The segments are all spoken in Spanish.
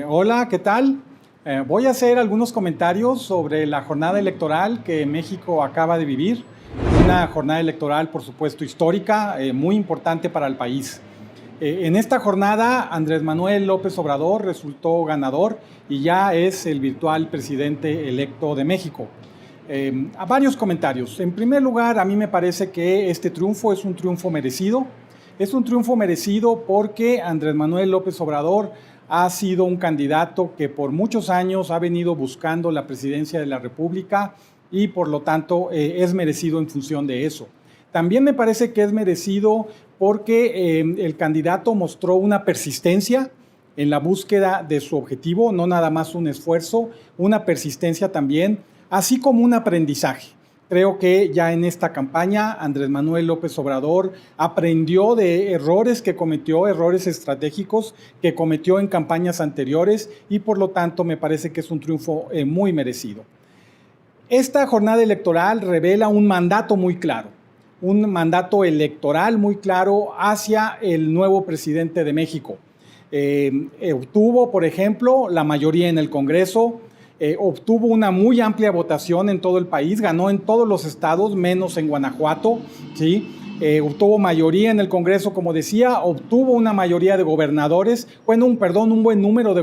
Hola, ¿qué tal? Voy a hacer algunos comentarios sobre la jornada electoral que México acaba de vivir. Una jornada electoral, por supuesto, histórica, muy importante para el país. En esta jornada, Andrés Manuel López Obrador resultó ganador y ya es el virtual presidente electo de México. A varios comentarios. En primer lugar, a mí me parece que este triunfo es un triunfo merecido. Es un triunfo merecido porque Andrés Manuel López Obrador ha sido un candidato que por muchos años ha venido buscando la presidencia de la República y por lo tanto es merecido en función de eso. También me parece que es merecido porque el candidato mostró una persistencia en la búsqueda de su objetivo, no nada más un esfuerzo, una persistencia también, así como un aprendizaje. Creo que ya en esta campaña Andrés Manuel López Obrador aprendió de errores que cometió, errores estratégicos que cometió en campañas anteriores y por lo tanto me parece que es un triunfo muy merecido. Esta jornada electoral revela un mandato muy claro, un mandato electoral muy claro hacia el nuevo presidente de México. Obtuvo, por ejemplo, la mayoría en el Congreso, obtuvo una muy amplia votación en todo el país, ganó en todos los estados, menos en Guanajuato, ¿sí? Obtuvo mayoría en el Congreso, como decía, obtuvo una mayoría de gobernadores, un buen número de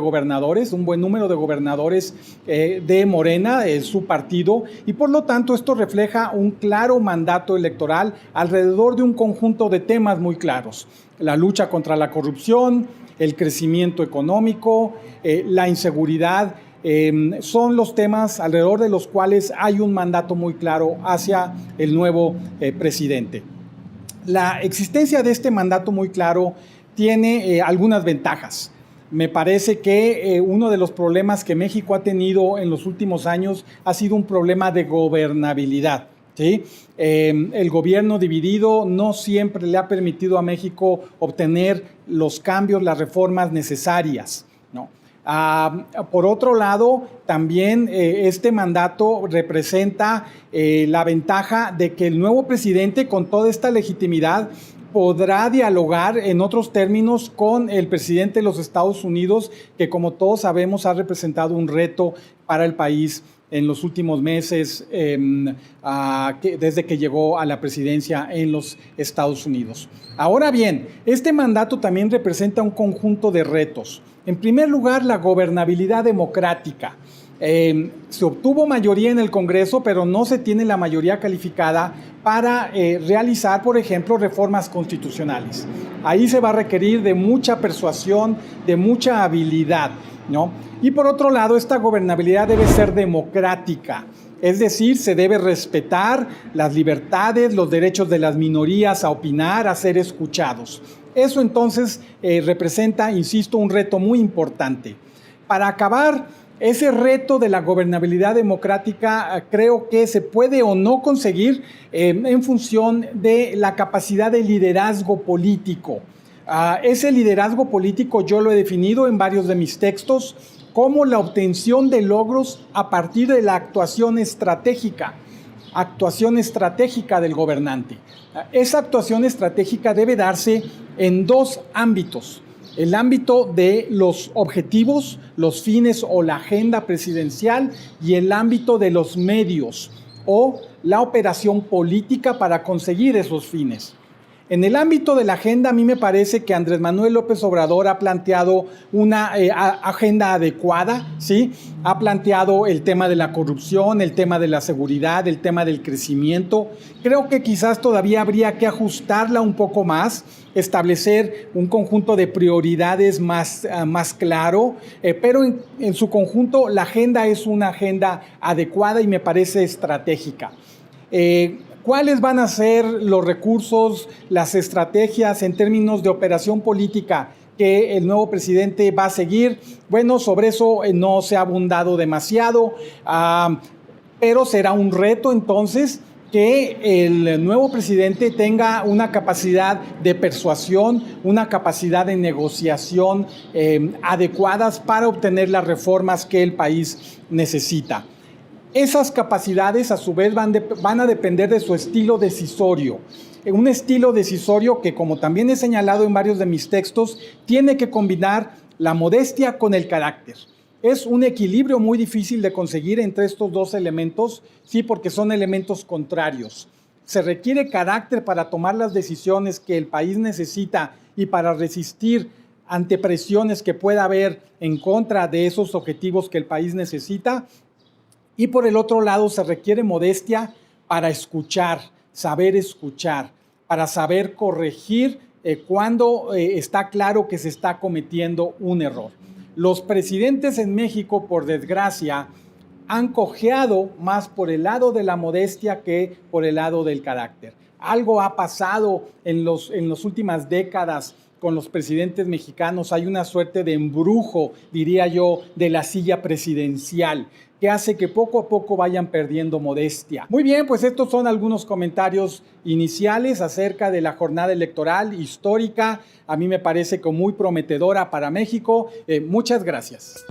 gobernadores, de Morena, su partido, y por lo tanto esto refleja un claro mandato electoral alrededor de un conjunto de temas muy claros: la lucha contra la corrupción, el crecimiento económico, la inseguridad. Son los temas alrededor de los cuales hay un mandato muy claro hacia el nuevo presidente. La existencia de este mandato muy claro tiene algunas ventajas. Me parece que uno de los problemas que México ha tenido en los últimos años ha sido un problema de gobernabilidad. ¿Sí? El gobierno dividido no siempre le ha permitido a México obtener los cambios, las reformas necesarias, ¿no? Por otro lado, también este mandato representa la ventaja de que el nuevo presidente, con toda esta legitimidad, podrá dialogar en otros términos con el presidente de los Estados Unidos, que como todos sabemos ha representado un reto para el país en los últimos meses, desde que llegó a la presidencia en los Estados Unidos. Ahora bien, este mandato también representa un conjunto de retos. En primer lugar, la gobernabilidad democrática. Se obtuvo mayoría en el Congreso, pero no se tiene la mayoría calificada para realizar, por ejemplo, reformas constitucionales. Ahí se va a requerir de mucha persuasión, de mucha habilidad, ¿no? Y por otro lado, esta gobernabilidad debe ser democrática. Es decir, se debe respetar las libertades, los derechos de las minorías a opinar, a ser escuchados. Eso entonces representa, insisto, un reto muy importante. Para acabar ese reto de la gobernabilidad democrática, creo que se puede o no conseguir en función de la capacidad de liderazgo político. Ese liderazgo político yo lo he definido en varios de mis textos como la obtención de logros a partir de la actuación estratégica del gobernante. Esa actuación estratégica debe darse en dos ámbitos: el ámbito de los objetivos, los fines o la agenda presidencial, y el ámbito de los medios o la operación política para conseguir esos fines. En el ámbito de la agenda, a mí me parece que Andrés Manuel López Obrador ha planteado una agenda adecuada, ¿sí? Ha planteado el tema de la corrupción, el tema de la seguridad, el tema del crecimiento. Creo que quizás todavía habría que ajustarla un poco más, establecer un conjunto de prioridades más claro, pero en su conjunto la agenda es una agenda adecuada y me parece estratégica. ¿Cuáles van a ser los recursos, las estrategias en términos de operación política que el nuevo presidente va a seguir? Bueno, sobre eso no se ha abundado demasiado, pero será un reto entonces que el nuevo presidente tenga una capacidad de persuasión, una capacidad de negociación adecuadas para obtener las reformas que el país necesita. Esas capacidades a su vez van a depender de su estilo decisorio. Un estilo decisorio que, como también he señalado en varios de mis textos, tiene que combinar la modestia con el carácter. Es un equilibrio muy difícil de conseguir entre estos dos elementos, sí, porque son elementos contrarios. Se requiere carácter para tomar las decisiones que el país necesita y para resistir ante presiones que pueda haber en contra de esos objetivos que el país necesita. Y por el otro lado, se requiere modestia para escuchar, para saber corregir cuando está claro que se está cometiendo un error. Los presidentes en México, por desgracia, han cojeado más por el lado de la modestia que por el lado del carácter. Algo ha pasado en las últimas décadas con los presidentes mexicanos. Hay una suerte de embrujo, diría yo, de la silla presidencial, que hace que poco a poco vayan perdiendo modestia. Muy bien, pues estos son algunos comentarios iniciales acerca de la jornada electoral histórica. A mí me parece que muy prometedora para México. Muchas gracias.